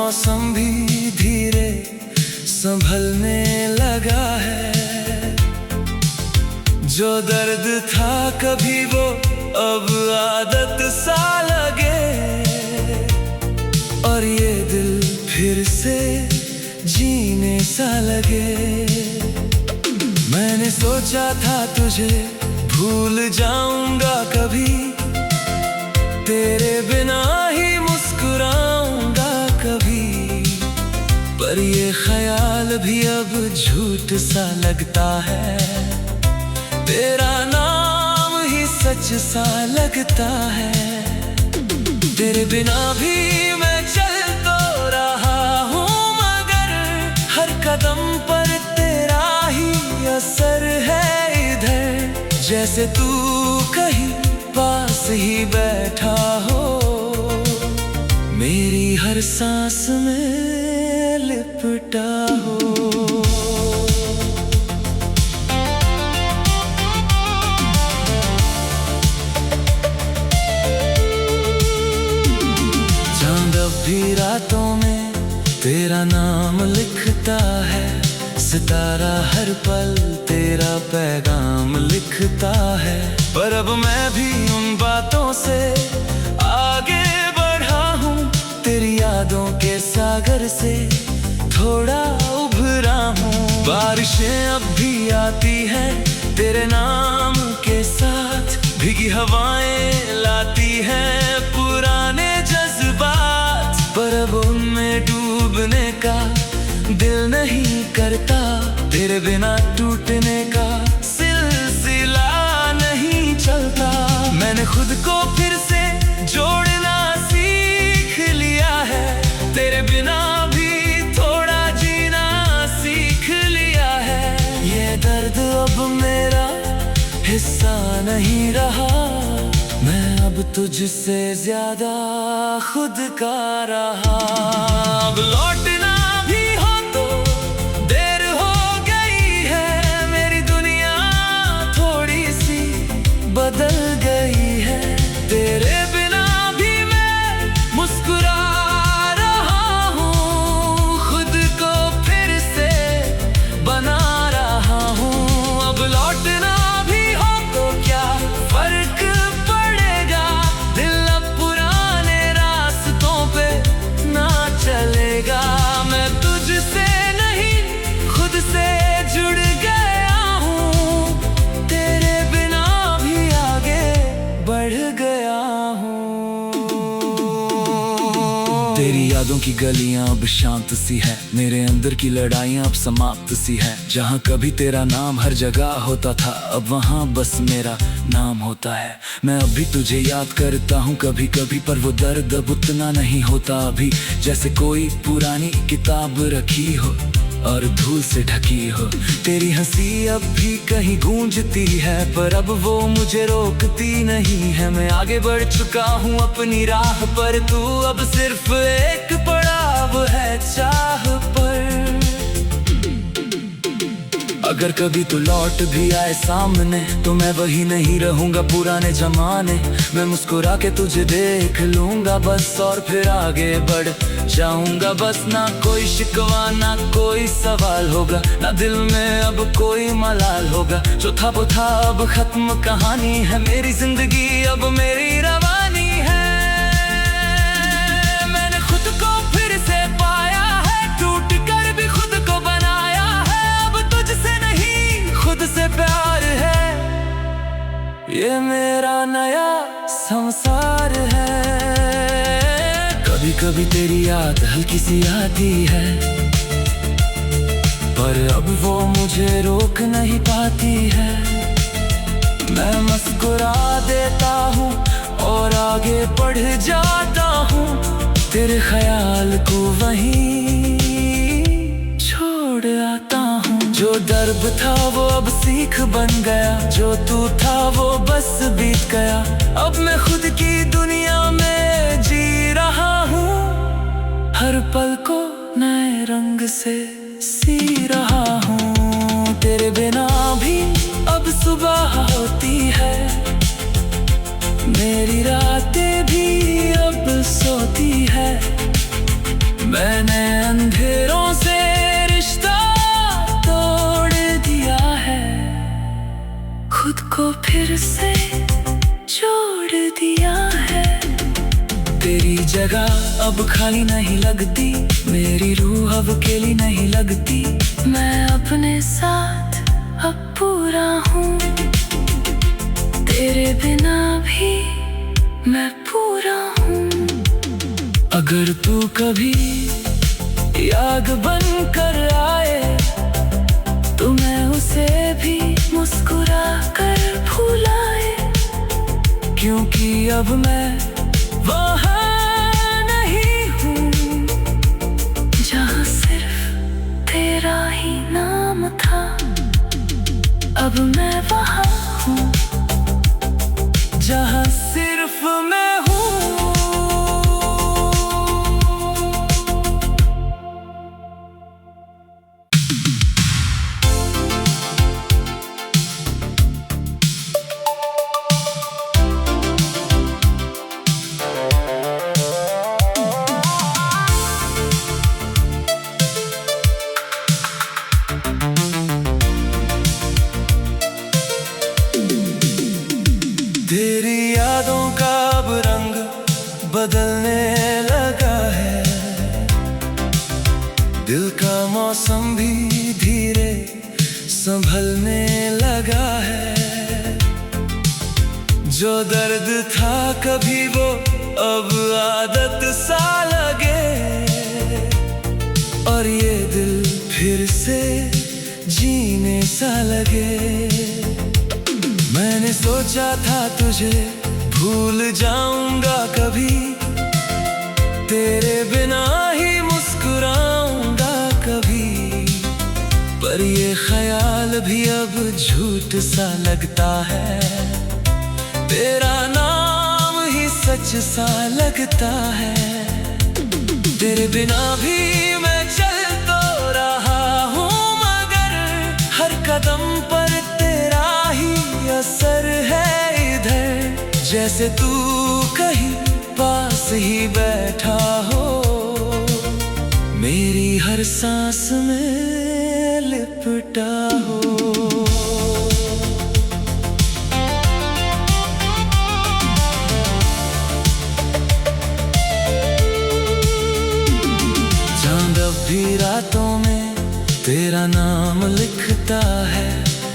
मौसम भी धीरे संभलने लगा है। जो दर्द था कभी वो अब आदत सा लगे, और ये दिल फिर से जीने सा लगे। मैंने सोचा था तुझे भूल जाऊंगा कभी, तेरे बिना ही मुस्कुराऊंगा कभी, पर ये ख्याल भी अब झूठ सा लगता है। तेरा नाम ही सच सा लगता है। तेरे बिना भी मैं चल तो रहा हूँ, मगर हर कदम पर तेरा ही असर है इधर। जैसे तू कहीं पास ही बैठा हो, मेरी हर सांस में लिपटा हो। चांद अब भी रातों में तेरा नाम लिखता है, सितारा हर पल तेरा पैगाम लिखता है। पर अब मैं भी उन बातों से आगे बढ़ा हूँ, तेरी यादों के सागर से थोड़ा उभरा हूँ। बारिशें अब भी आती हैं तेरे नाम के साथ, भीगी हवाएं लाती हैं पुराने जज्बात, पर अब उनमें डूबने का दिल नहीं करता। तेरे बिना टूटने का सिलसिला नहीं चलता। मैंने खुद को फिर से जोड़ना सीख लिया है, तेरे बिना भी थोड़ा जीना सीख लिया है। ये दर्द अब मेरा हिस्सा नहीं रहा, मैं अब तुझसे ज्यादा खुद का रहा। अब लौटना भी हो तो देर हो गई है, मेरी दुनिया थोड़ी सी बदल गई है। तेरे बिना भी मैं मुस्कुरा रहा हूँ, खुद को फिर से बना रहा हूँ। अब लौटना भी हो तो क्या फर्क पड़ेगा, दिल अब पुराने रास्तों पे ना चलेगा। मैं तुझसे नहीं खुद से जुड़ गया हूँ, तेरे बिना भी आगे बढ़ गया हूँ। तेरी यादों की गलियां अब शांत सी है, मेरे अंदर की लड़ाइयां अब समाप्त सी है। जहाँ कभी तेरा नाम हर जगह होता था, अब वहाँ बस मेरा नाम होता है। मैं अभी तुझे याद करता हूँ कभी कभी, पर वो दर्द अब उतना नहीं होता अभी। जैसे कोई पुरानी किताब रखी हो और धूल से ढकी हो। तेरी हंसी अब भी कहीं गूंजती है, पर अब वो मुझे रोकती नहीं है। मैं आगे बढ़ चुका हूँ अपनी राह पर, तू अब सिर्फ एक पड़ाव है चाह पर। अगर कभी तू लौट भी आए सामने, तो मैं वही नहीं रहूंगा पुराने जमाने। मैं मुस्कुरा के तुझे देख लूंगा बस, और फिर आगे बढ़ जाऊंगा बस। ना कोई शिकवा ना कोई सवाल होगा, ना दिल में अब कोई मलाल होगा। जो था वो था, अब खत्म कहानी है। मेरी जिंदगी अब मेरी रवानी है। मैंने खुद को फिर से पाया है, टूट कर भी खुद को बनाया है। अब तुझसे नहीं खुद से प्यार है, ये मेरा नया संसार है। कभी कभी तेरी याद हल्की सी आती है, पर अब वो मुझे रोक नहीं पाती है। मैं मुस्कुरा देता हूँ और आगे बढ़ जाता हूँ, तेरे ख्याल को वहीं छोड़ आता हूँ। जो दर्द था वो अब सीख बन गया, जो तू था वो बस बीत गया। अब मैं खुद की दुनिया में जी रहा हूँ, हर पल को नए रंग से सी रहा हूँ। तेरे बिना भी अब सुबह होती है, मेरी रातें भी अब सोती है। मैंने अंधेरों से रिश्ता तोड़ दिया है, खुद को फिर से जोड़ दिया है। तेरी जगह अब खाली नहीं लगती, मेरी रूह अब अकेली नहीं लगती। मैं अपने साथ अब पूरा हूँ, तेरे बिना भी मैं पूरा हूँ। अगर तू कभी याद बन कर आए तो मैं उसे भी मुस्कुरा कर भुलाए, क्योंकि अब मैं वहाँ नहीं हूँ जहाँ सिर्फ तेरा ही नाम था। अब मैं वहाँ हूँ जहाँ सिर्फ मैं हूँ। तेरी यादों का अब रंग बदलने लगा है, दिल का मौसम भी धीरे संभलने लगा है। जो दर्द था कभी वो अब आदत सा लगे, और ये दिल फिर से जीने सा लगे। मैंने सोचा था तुझे भूल जाऊंगा कभी, तेरे बिना ही मुस्कुराऊंगा कभी, पर ये ख्याल भी अब झूठ सा लगता है। तेरा नाम ही सच सा लगता है। तेरे बिना भी मैं चल तो रहा हूँ, मगर हर कदम पर तेरा ही असर है इधर, जैसे तू कहीं पास ही बैठा हो, मेरी हर सांस में लिपटा हो। चांद अब भी रातों में तेरा नाम लिखता है,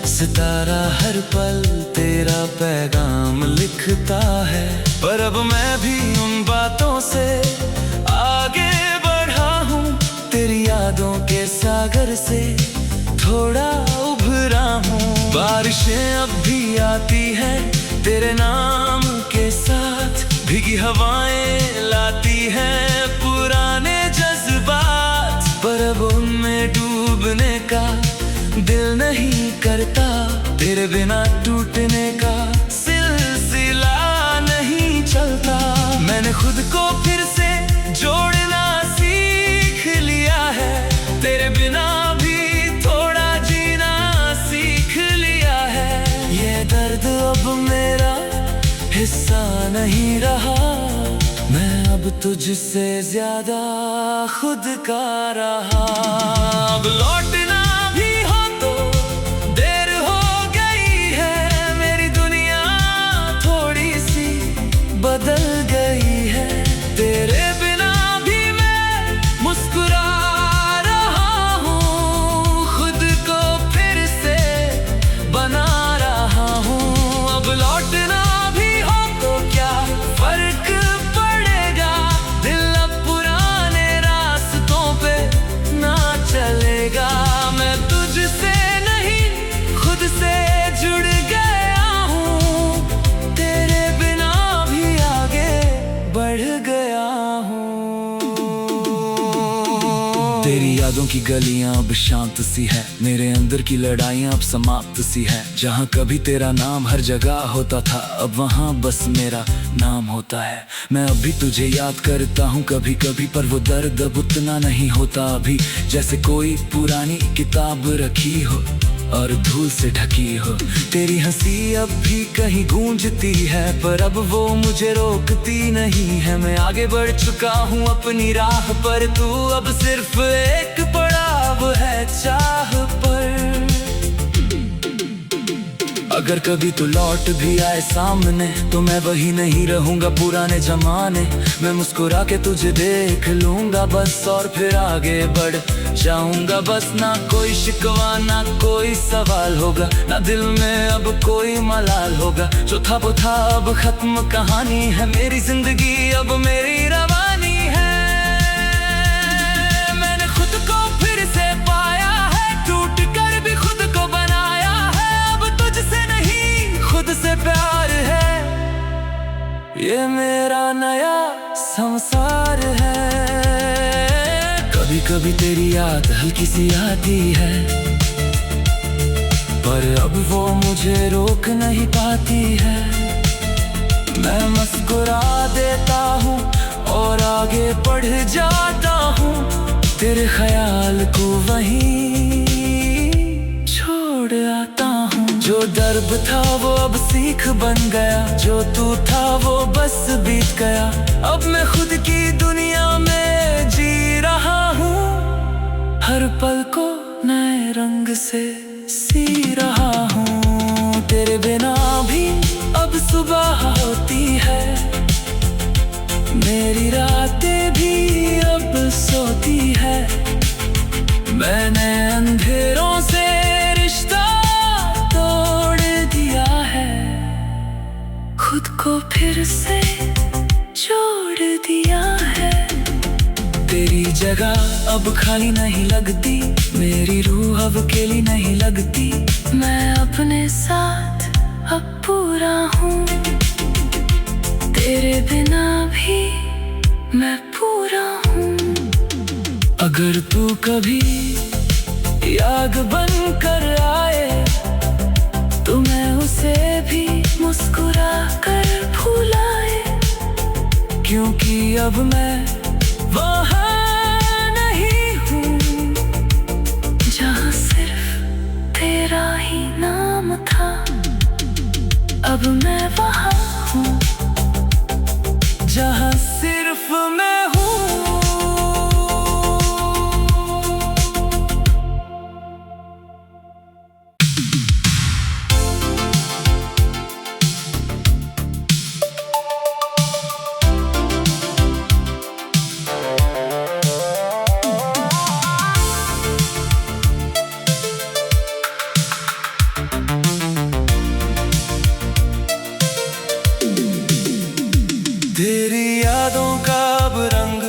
सितारा हर पल तेरा पैगाम लिखता है। पर अब मैं भी उन बातों से आगे बढ़ा हूँ, तेरी यादों के सागर से थोड़ा उभरा हूँ। बारिशें अब भी आती हैं तेरे नाम के साथ, भीगी हवाएं लाती हैं पुराने जज्बात, पर अब उनमें डूबने का दिल नहीं करता। तेरे बिना टूटने का सिलसिला नहीं चलता। मैंने खुद को फिर से जोड़ना सीख लिया है, तेरे बिना भी थोड़ा जीना सीख लिया है। ये दर्द अब मेरा हिस्सा नहीं रहा, मैं अब तुझसे ज्यादा खुद का रहा। अब लौटना बदल गई है, तेरे बिना भी मैं मुस्कुरा रहा हूँ, खुद को फिर से बना रहा हूँ। अब लौटना भी हो तो क्या फर्क पड़ेगा, दिल अब पुराने रास्तों पे ना चलेगा। मैं तुझसे नहीं खुद से जुड़ गया हूँ, तेरे बिना बढ़ गया हूँ। तेरी यादों की गलियां अब शांत सी है, मेरे अंदर की लड़ाइयां अब समाप्त सी है। जहाँ कभी तेरा नाम हर जगह होता था, अब वहाँ बस मेरा नाम होता है। मैं अब भी तुझे याद करता हूँ कभी कभी, पर वो दर्द अब उतना नहीं होता अभी, जैसे कोई पुरानी किताब रखी हो और धूल से ढकी हो। तेरी हंसी अब भी कहीं गूंजती है, पर अब वो मुझे रोकती नहीं है। मैं आगे बढ़ चुका हूँ अपनी राह पर, तू अब सिर्फ एक पड़ाव है चाह पर। अगर कभी तू लौट भी आए सामने, तो मैं वही नहीं रहूंगा पुराने जमाने। मैं मुस्कुरा के तुझे देख लूंगा बस, और फिर आगे बढ़ जाऊंगा बस। ना कोई शिकवा ना कोई सवाल होगा, ना दिल में अब कोई मलाल होगा। जो था वो था, अब खत्म कहानी है। मेरी जिंदगी अब मेरी रवानी है। मैंने खुद को फिर से पाया है, टूट कर भी खुद को बनाया है। अब तुझसे नहीं खुद से प्यार है, ये मेरा नया संसार है। कभी कभी तेरी याद हल्की सी आती है, पर अब वो मुझे रोक नहीं पाती है। मैं मुस्कुरा देता हूँ और आगे बढ़ जाता हूँ, तेरे ख्याल को वहीं छोड़ आता हूँ। जो दर्द था वो अब सीख बन गया, जो तू था वो बस बीत गया। अब मैं खुद की दुनिया में जी रहा हूँ, हर पल को नए रंग से सी रहा हूँ। तेरे बिना भी अब सुबह होती है, मेरी रातें भी अब सोती है। मैंने अंधेरों से रिश्ता तोड़ दिया है, खुद को फिर से जोड़ दिया है। तेरी जगह अब खाली नहीं लगती, मेरी रूह अब अकेली नहीं लगती। मैं अपने साथ अब पूरा हूँ, तेरे बिना भी मैं पूरा हूँ। अगर तू कभी याद बन कर आए, तो मैं उसे भी मुस्कुरा कर भुलाए। क्योंकि अब मैं वहाँ नहीं हूँ जहाँ सिर्फ तेरा ही नाम था। अब मैं वहाँ हूँ जहाँ सिर्फ मैं हूँ। तेरी यादों का अब रंग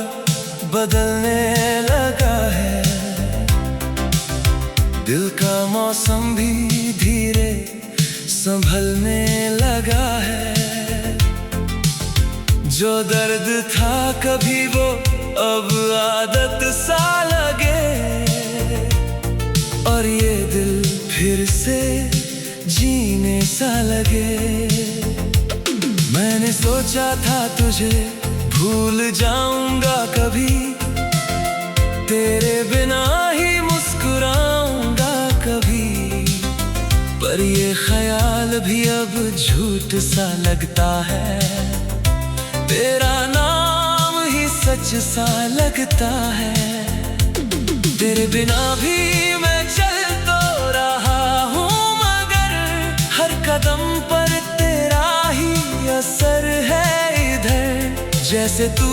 बदलने लगा है, दिल का मौसम भी धीरे संभलने लगा है। जो दर्द था कभी वो अब आदत सा लगे, और ये दिल फिर से जीने सा लगे। मैंने सोचा था तुझे भूल जाऊंगा कभी, तेरे बिना ही मुस्कुराऊंगा कभी। पर ये ख्याल भी अब झूठ सा लगता है, तेरा नाम ही सच सा लगता है। तेरे बिना भी मैं चल तो रहा हूँ, मगर हर कदम पर तेरा ही असर है इधर। जैसे तू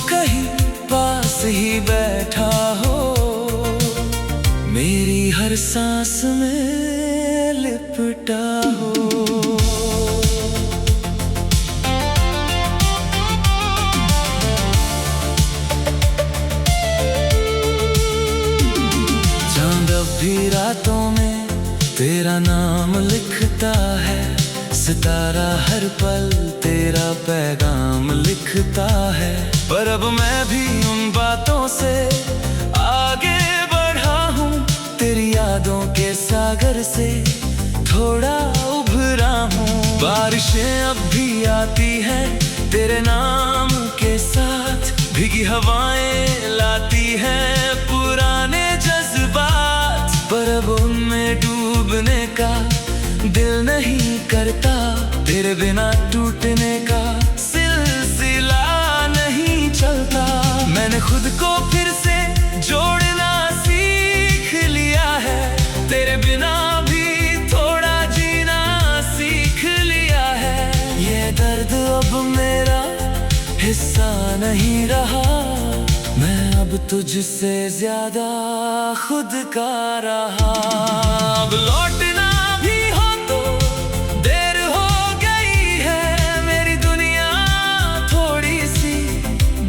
कहीं पास ही बैठा हो, मेरी हर सांस में लिपटा हो। चांद अब भी रातों में तेरा नाम लिखता है, सितारा हर पल तेरा पैगाम लिखता है। पर अब मैं भी उन बातों से आगे बढ़ा हूँ, तेरी यादों के सागर से थोड़ा उभरा हूँ। बारिशें अब भी आती हैं तेरे नाम के साथ, भीगी हवाएं लाती हैं पुराने जज्बात। पर अब उनमें डूब का दिल नहीं करता, तेरे बिना टूटने का सिलसिला नहीं चलता। मैंने खुद को फिर से जोड़ना सीख लिया है, तेरे बिना भी थोड़ा जीना सीख लिया है। ये दर्द अब मेरा हिस्सा नहीं रहा, मैं अब तुझसे ज्यादा खुद का रहा। अब लौटना भी हो तो देर हो गई है, मेरी दुनिया थोड़ी सी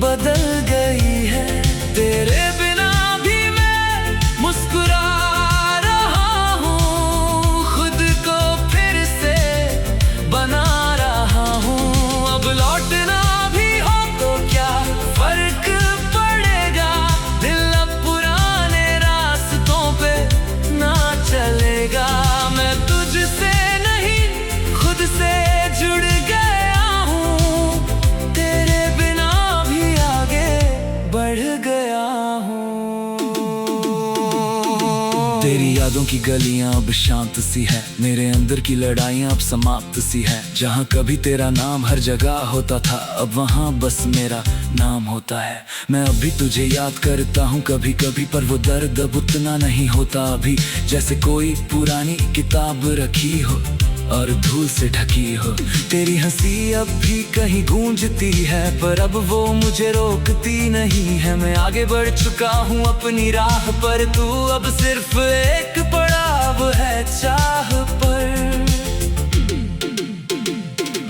बदल गई है। तेरे बिना भी मैं मुस्कुरा रहा हूँ, खुद को फिर से बना रहा हूँ। अब लौटना भी हो तो क्या फर्क पड़ेगा, दिल अब पुराने रास्तों पे ना चलेगा। मैं तुझसे नहीं खुद से जुड़ गया हूँ, तेरे बिना भी आगे बढ़ गया हूँ। तेरी यादों की गलियां अब शांत सी है, मेरे अंदर की लड़ाइयां अब समाप्त सी है। जहाँ कभी तेरा नाम हर जगह होता था, अब वहाँ बस मेरा नाम होता है। मैं अभी तुझे याद करता हूँ कभी कभी, पर वो दर्द अब उतना नहीं होता अभी। जैसे कोई पुरानी किताब रखी हो और धूल से ढकी हो। तेरी हंसी अब भी कहीं गूंजती है, पर अब वो मुझे रोकती नहीं है। मैं आगे बढ़ चुका हूँ अपनी राह पर, तू अब सिर्फ एक पड़ाव है चाह पर।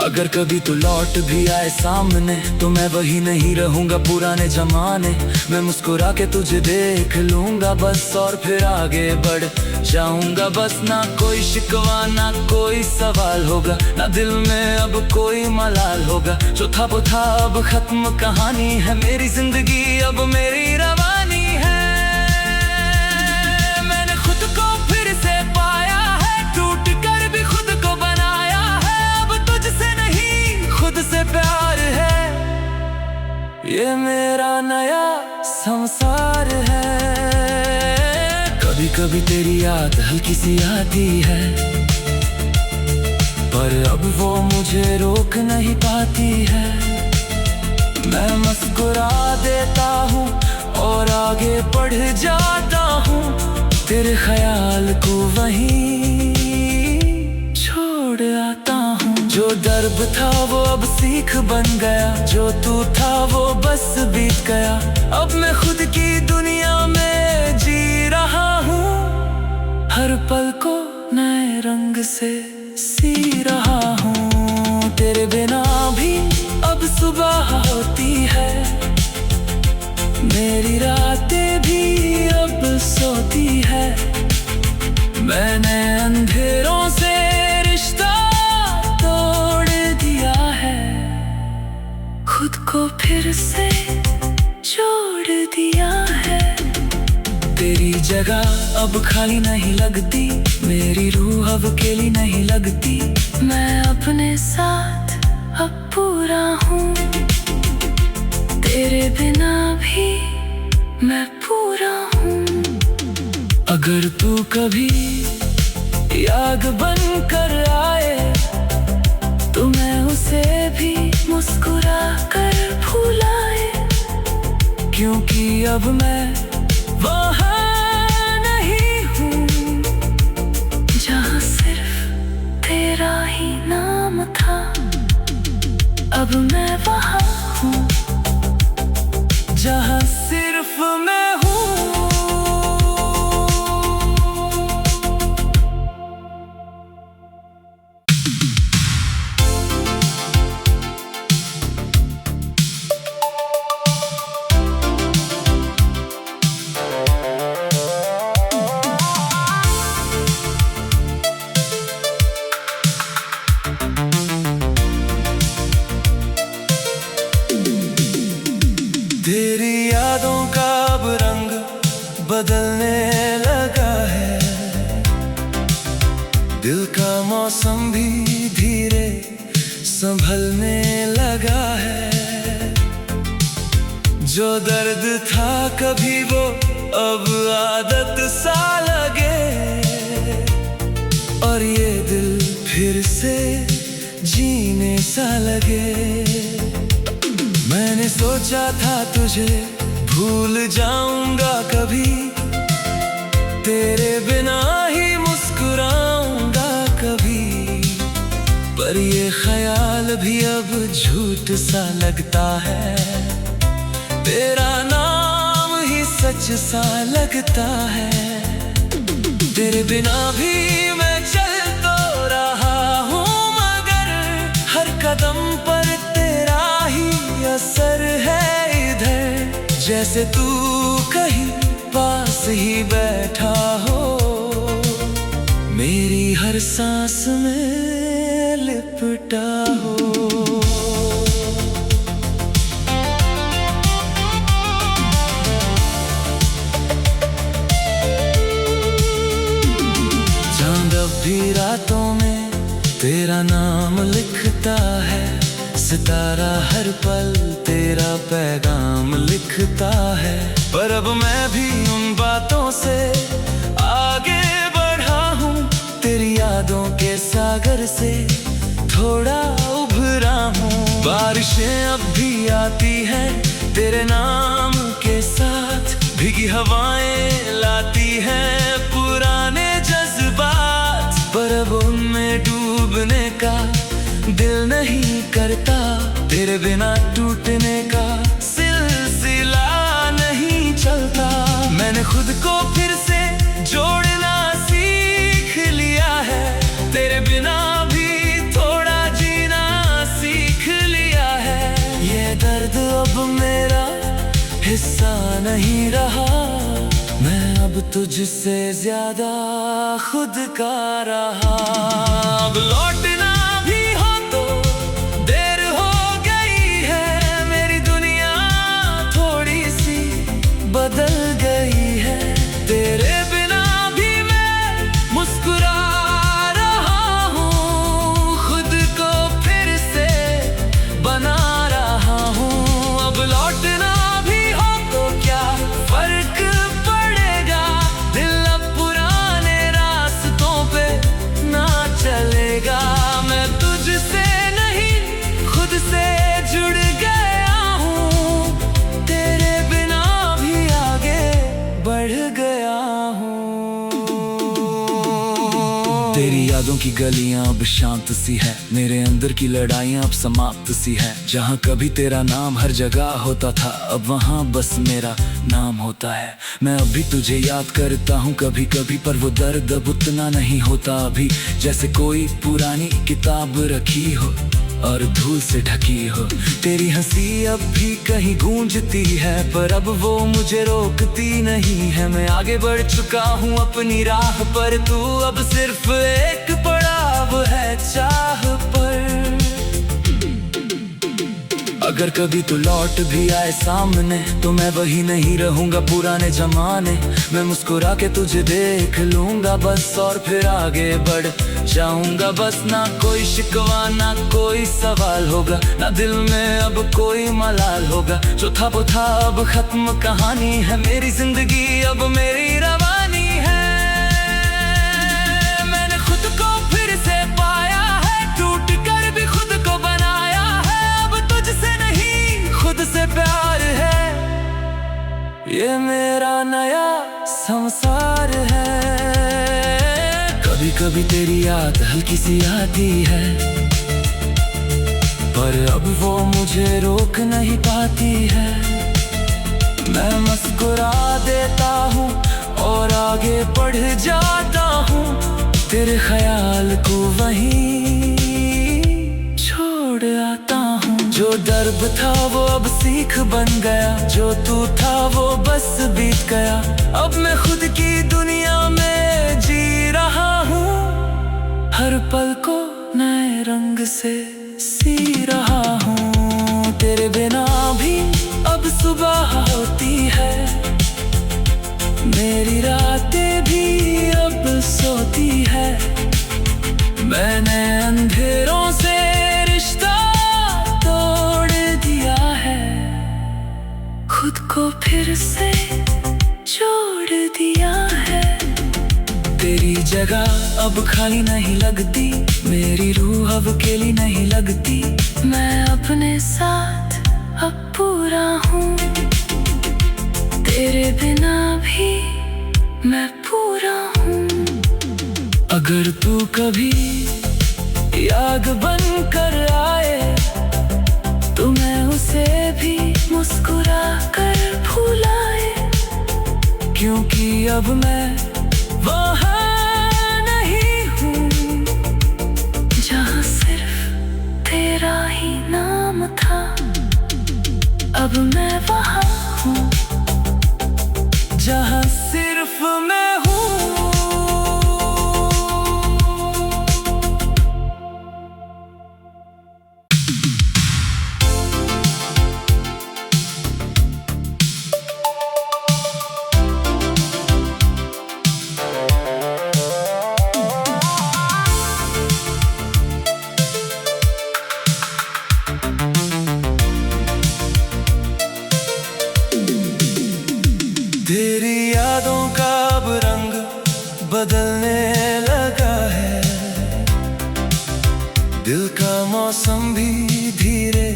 अगर कभी तू लौट भी आए सामने, तो मैं वही नहीं रहूंगा पुराने जमाने। मैं मुस्कुरा के तुझे देख लूंगा बस, और फिर आगे बढ़ जाऊंगा बस। ना कोई शिकवा ना कोई सवाल होगा, ना दिल में अब कोई मलाल होगा। जो था वो था, अब खत्म कहानी है, मेरी जिंदगी अब मेरी रवानी है। मैंने खुद को फिर से पाया है, टूट कर भी खुद को बनाया है। अब तुझसे नहीं खुद से प्यार है, ये मेरा नया संसार है। कभी कभी तेरी याद हल्की सी आती है, पर अब वो मुझे रोक नहीं पाती है। मैं मुस्कुरा देता हूँ और आगे बढ़ जाता हूँ, तेरे ख्याल को वहीं छोड़ आता हूँ। जो दर्द था वो अब सीख बन गया, जो तू था वो बस बीत गया। अब मैं खुद की दुनिया में जी रहा हूँ, हर पल को नए रंग से सी रहा हूँ। तेरे बिना भी अब सुबह होती है, मेरी रातें भी अब सोती है। मैंने अंधेरों से रिश्ता तोड़ दिया है, खुद को फिर से जोड़ दिया है। तेरी जगह अब खाली नहीं लगती, मेरी रूह अब अकेली नहीं लगती। मैं अपने साथ अब पूरा हूँ, तेरे बिना भी मैं पूरा हूँ। अगर तू कभी याद बन कर आए, तो मैं उसे भी मुस्कुरा कर भुलाए। क्योंकि अब मैं वहाँ नहीं हूँ, जहाँ सिर्फ तेरा ही नाम था। अब मैं वहाँ हूँ, जहाँ सिर्फ मैं हूँ। तेरी यादों का अब रंग बदलने लगा है, दिल का मौसम भी धीरे संभलने लगा है। जो दर्द था कभी वो अब आदत सा लगे, और से जीने सा लगे। मैंने सोचा था तुझे भूल जाऊंगा कभी, तेरे बिना ही मुस्कुराऊंगा कभी। पर ये ख्याल भी अब झूठ सा लगता है, तेरा नाम ही सच सा लगता है। तेरे बिना भी मैं चल तो रहा हूँ, मगर हर कदम पर तेरा ही असर है इधर। जैसे तू कहीं पास ही बैठा हो, मेरी हर सांस में लिपटा हो। भी रातों में तेरा नाम लिखता है, सितारा हर पल तेरा पैगाम लिखता है। पर अब मैं भी उन बातों से आगे बढ़ा हूँ, तेरी यादों के सागर से थोड़ा उभरा हूँ। बारिशें अब भी आती हैं तेरे नाम के साथ, भीगी हवाएं लाती हैं पुराने जज्बात। पर अब उनमें डूबने का दिल नहीं करता, तेरे बिना टूटने का सिलसिला नहीं चलता। मैंने खुद को फिर से जोड़ना सीख लिया है, तेरे बिना भी थोड़ा जीना सीख लिया है। ये दर्द अब मेरा हिस्सा नहीं रहा, मैं अब तुझसे ज्यादा खुद का रहा। अब लौटना भी हो तो देर हो गई है, मेरी दुनिया थोड़ी सी बदल गई है। तेरे बिना भी मैं मुस्कुरा रहा हूँ, खुद को फिर से बना रहा हूँ। अब लौटना भी हो तो क्या फर्क पड़ेगा, दिल अब पुराने रास्तों पे ना चलेगा। मैं तुझसे नहीं खुद से जुड़ गया हूँ, तेरे बिना भी आगे बढ़ गया हूँ। तेरी यादों की गलियां अब शांत सी है, मेरे अंदर की लड़ाइयां अब समाप्त सी है। जहाँ कभी तेरा नाम हर जगह होता था, अब वहाँ बस मेरा नाम होता है। मैं अभी तुझे याद करता हूँ कभी कभी, पर वो दर्द अब उतना नहीं होता अभी। जैसे कोई पुरानी किताब रखी हो और धूल से ढकी हो, तेरी हंसी अब भी कहीं गूंजती है, पर अब वो मुझे रोकती नहीं है। मैं आगे बढ़ चुका हूँ अपनी राह पर, तू अब सिर्फ एक पड़ाव है चाह पर। अगर कभी तू लौट भी आए सामने, तो मैं वही नहीं रहूंगा पुराने जमाने। मैं मुस्कुरा के तुझे देख लूंगा बस, और फिर आगे बढ़ जाऊंगा बस। ना कोई शिकवा ना कोई सवाल होगा, ना दिल में अब कोई मलाल होगा। जो था वो था, अब खत्म कहानी है, मेरी जिंदगी अब मेरी रवानी है। मैंने खुद को फिर से पाया है, टूट कर भी खुद को बनाया है। अब तुझसे नहीं खुद से प्यार है, ये मेरा नया संसार है। कभी कभी तेरी याद हल्की सी आती है, पर अब वो मुझे रोक नहीं पाती है। मैं मुस्कुरा देता हूँ और आगे बढ़ जाता हूँ, तेरे ख्याल को वहीं छोड़ आता हूँ। जो दर्द था वो अब सीख बन गया, जो तू था वो बस बीत गया। अब मैं खुद की दुनिया में जी रहा हूँ, हर पल को नए रंग से सी रहा हूँ। तेरे बिना भी अब सुबह होती है, मेरी रातें भी अब सोती है। मैंने अंधेरों से रिश्ता तोड़ दिया है, खुद को फिर से जोड़ दिया है। तेरी जगह अब खाली नहीं लगती, मेरी रूह अब अकेली नहीं लगती। मैं अपने साथ अब पूरा हूँ, तेरे बिना भी मैं पूरा हूँ। अगर तू कभी याद बन कर आए तो मैं उसे भी मुस्कुरा कर भुलाए, क्योंकि अब मैं वहाँ नहीं हूँ जहाँ सिर्फ तेरा ही नाम था। अब मैं वहाँ हूँ जहाँ सिर्फ मैं हूँ। तेरी यादों का अब रंग बदलने लगा है, दिल का मौसम भी धीरे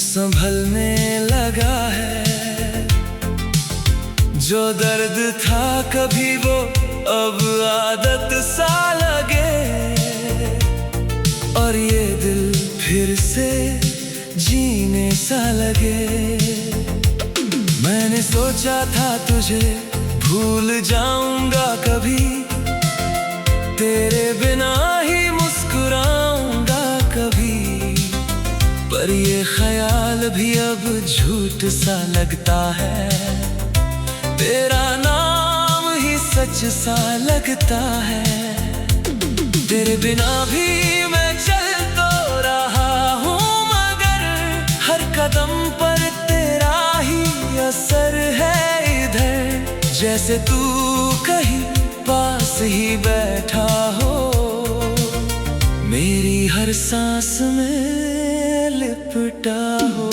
संभलने लगा है। जो दर्द था कभी वो अब आदत सा लगे, और ये दिल फिर से जीने सा लगे। मैंने सोचा था तुझे भूल जाऊंगा कभी, तेरे बिना ही मुस्कुराऊंगा कभी, पर ये ख्याल भी अब झूठ सा लगता है। तेरा नाम ही सच सा लगता है। तेरे बिना भी मैं चल तो रहा हूँ, मगर हर कदम पर तेरा ही असर है इधर। जैसे तू कहीं पास ही बैठा हो, मेरी हर सांस में लिपटा हो।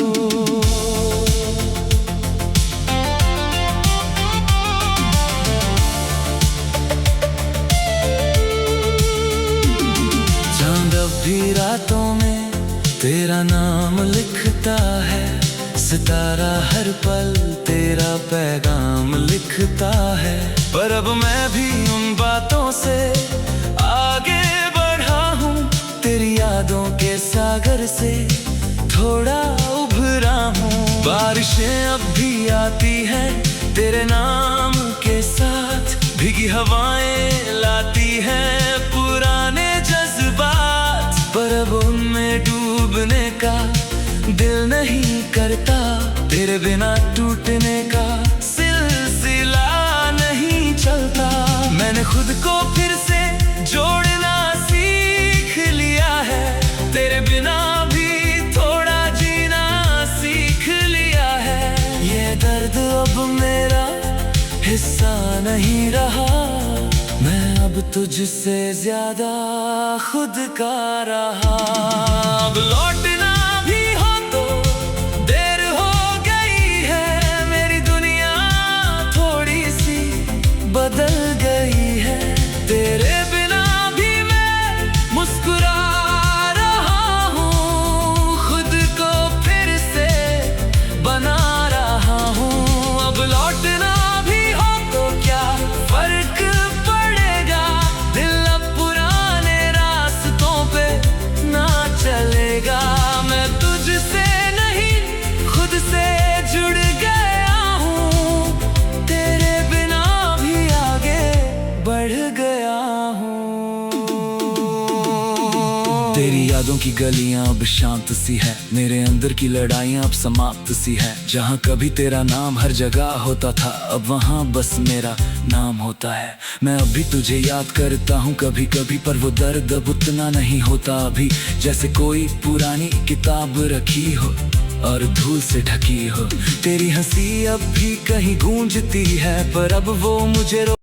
चांद अब भी रातों में तेरा नाम लिखता है, सितारा हर पल तेरा पैगाम लिखता है। पर अब मैं भी उन बातों से आगे बढ़ा हूँ, तेरी यादों के सागर से थोड़ा उभरा हूँ। बारिशें अब भी आती हैं तेरे नाम के साथ, भीगी हवाएं लाती हैं पुराने जज्बात, पर अब उनमें डूबने का दिल नहीं करता। तेरे बिना टूटने का सिलसिला नहीं चलता। मैंने खुद को फिर से जोड़ना सीख लिया है, तेरे बिना भी थोड़ा जीना सीख लिया है। ये दर्द अब मेरा हिस्सा नहीं रहा, मैं अब तुझसे ज्यादा खुद का रहा। अब लौटना बदल गई है, तेरे बिना भी मैं मुस्कुरा रहा हूँ, खुद को फिर से बना रहा हूँ। अब लौटना भी हो तो क्या फर्क पड़ेगा, दिल अब पुराने रास्तों पे ना चलेगा। मैं तुझसे नहीं खुद से जुड़ गया हूँ, तेरे बिना बढ़ गया हूँ। तेरी यादों की गलियां अब शांत सी है, मेरे अंदर की लड़ाइयां अब समाप्त सी है। जहाँ कभी तेरा नाम हर जगह होता था, अब वहाँ बस मेरा नाम होता है। मैं अभी तुझे याद करता हूँ कभी कभी, पर वो दर्द अब उतना नहीं होता अभी। जैसे कोई पुरानी किताब रखी हो और धूल से ढकी हो, तेरी हंसी अब भी कहीं गूंजती है, पर अब वो मुझे